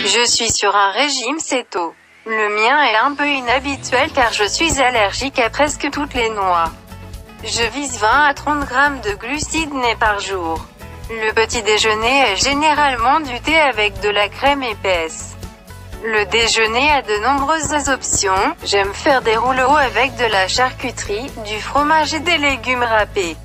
Je suis sur un régime céto. Le mien est un peu inhabituel car je suis allergique à presque toutes les noix. Je vise 20 à 30 grammes de glucides nets par jour. Le petit déjeuner est généralement du thé avec de la crème épaisse. Le déjeuner a de nombreuses options. J'aime faire des rouleaux avec de la charcuterie, du fromage et des légumes râpés,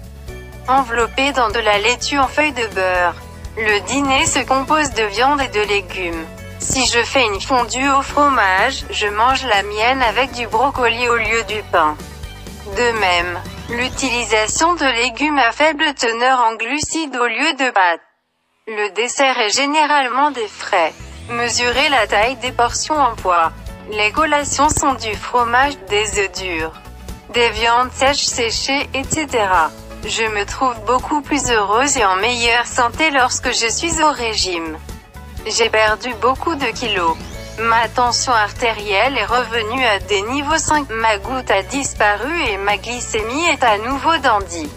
enveloppés dans de la laitue en feuilles de beurre. Le dîner se compose de viande et de légumes. Si je fais une fondue au fromage, je mange la mienne avec du brocoli au lieu du pain. De même, l'utilisation de légumes à faible teneur en glucides au lieu de pâtes. Le dessert est généralement des frais. Mesurez la taille des portions en poids. Les collations sont du fromage, des œufs durs, des viandes sèches séchées, etc. Je me trouve beaucoup plus heureuse et en meilleure santé lorsque je suis au régime. J'ai perdu beaucoup de kilos. Ma tension artérielle est revenue à des niveaux 5, ma goutte a disparu et ma glycémie est à nouveau dandy.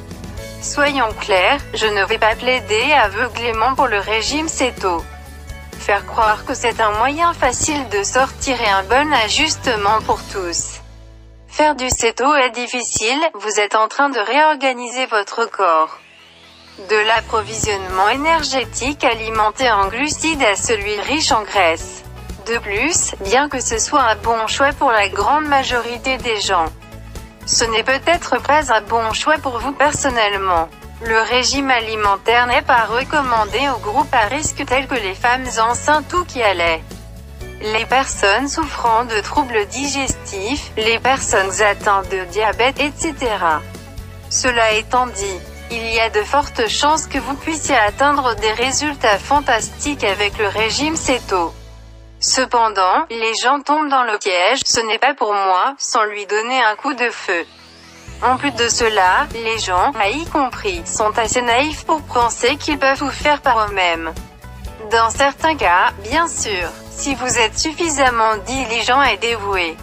Soyons clairs, je ne vais pas plaider aveuglément pour le régime céto. Faire croire que c'est un moyen facile de sortir et un bon ajustement pour tous. Faire du céto est difficile, vous êtes en train de réorganiser votre corps. De l'approvisionnement énergétique alimenté en glucides à celui riche en graisse. De plus, bien que ce soit un bon choix pour la grande majorité des gens, ce n'est peut-être pas un bon choix pour vous personnellement. Le régime alimentaire n'est pas recommandé aux groupes à risque tels que les femmes enceintes ou qui allaient, les personnes souffrant de troubles digestifs, les personnes atteintes de diabète, etc. Cela étant dit, il y a de fortes chances que vous puissiez atteindre des résultats fantastiques avec le régime céto. Cependant, les gens tombent dans le piège, ce n'est pas pour moi, sans lui donner un coup de feu. En plus de cela, les gens, y compris, sont assez naïfs pour penser qu'ils peuvent tout faire par eux-mêmes. Dans certains cas, bien sûr, si vous êtes suffisamment diligent et dévoué.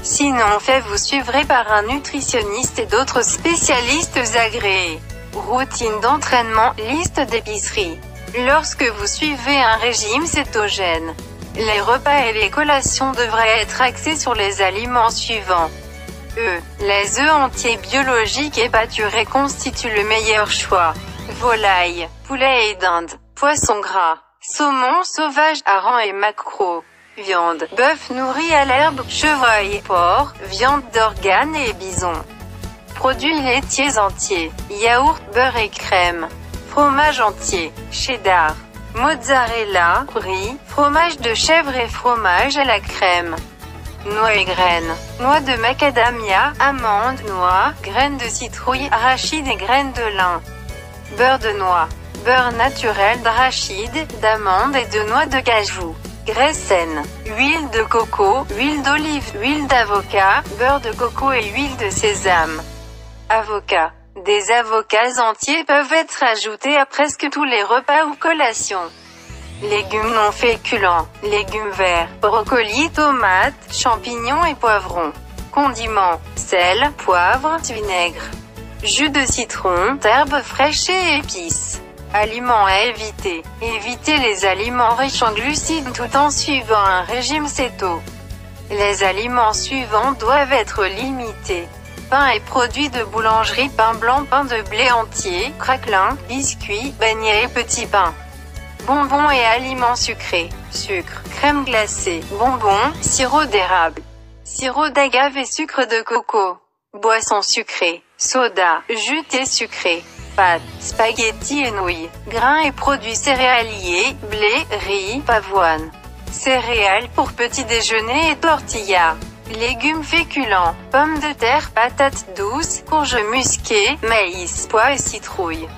Sinon, vous suivrez par un nutritionniste et d'autres spécialistes agréés. Routine d'entraînement, liste d'épicerie. Lorsque vous suivez un régime cétogène, les repas et les collations devraient être axés sur les aliments suivants. Les œufs entiers biologiques et pâturés constituent le meilleur choix. Volaille, poulet et dinde, poisson gras, saumon sauvage, hareng et maquereau. Viande, bœuf nourri à l'herbe, chevreuil, porc, viande d'organe et bison. Produits laitiers entiers, yaourt, beurre et crème. Fromage entier, cheddar, mozzarella, brie, fromage de chèvre et fromage à la crème. Noix et graines, noix de macadamia, amandes, noix, graines de citrouille, arachides et graines de lin. Beurre de noix, beurre naturel d'arachide, d'amande et de noix de cajou. Graisse saine, huile de coco, huile d'olive, huile d'avocat, beurre de coco et huile de sésame. Avocat. Des avocats entiers peuvent être ajoutés à presque tous les repas ou collations. Légumes non féculents, légumes verts, brocolis, tomates, champignons et poivrons. Condiments, sel, poivre, vinaigre. Jus de citron, herbes fraîches et épices. Aliments à éviter. Évitez les aliments riches en glucides tout en suivant un régime céto. Les aliments suivants doivent être limités. Pain et produits de boulangerie, pain blanc, pain de blé entier, craquelin, biscuits, beignets et petits pains. Bonbons et aliments sucrés. Sucre, crème glacée, bonbons, sirop d'érable, sirop d'agave et sucre de coco. Boissons sucrées, soda, jus thé sucré. Pâtes, spaghettis et nouilles, grains et produits céréaliers, blé, riz, pavoine. Céréales pour petit déjeuner et tortillas. Légumes féculents, pommes de terre, patates douces, courges musquées, maïs, pois et citrouilles.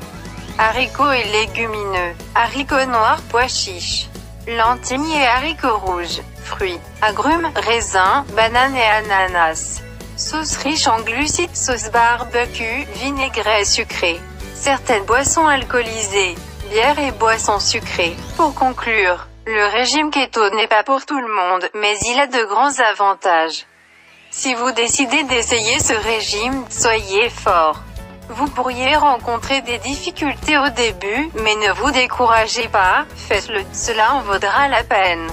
Haricots et légumineux, haricots noirs, pois chiches. Lentilles et haricots rouges. Fruits, agrumes, raisins, bananes et ananas. Sauce riche en glucides, sauce barbecue, vinaigrette sucré. Certaines boissons alcoolisées, bière et boissons sucrées. Pour conclure, le régime keto n'est pas pour tout le monde, mais il a de grands avantages. Si vous décidez d'essayer ce régime, soyez fort. Vous pourriez rencontrer des difficultés au début, mais ne vous découragez pas, faites-le, cela en vaudra la peine.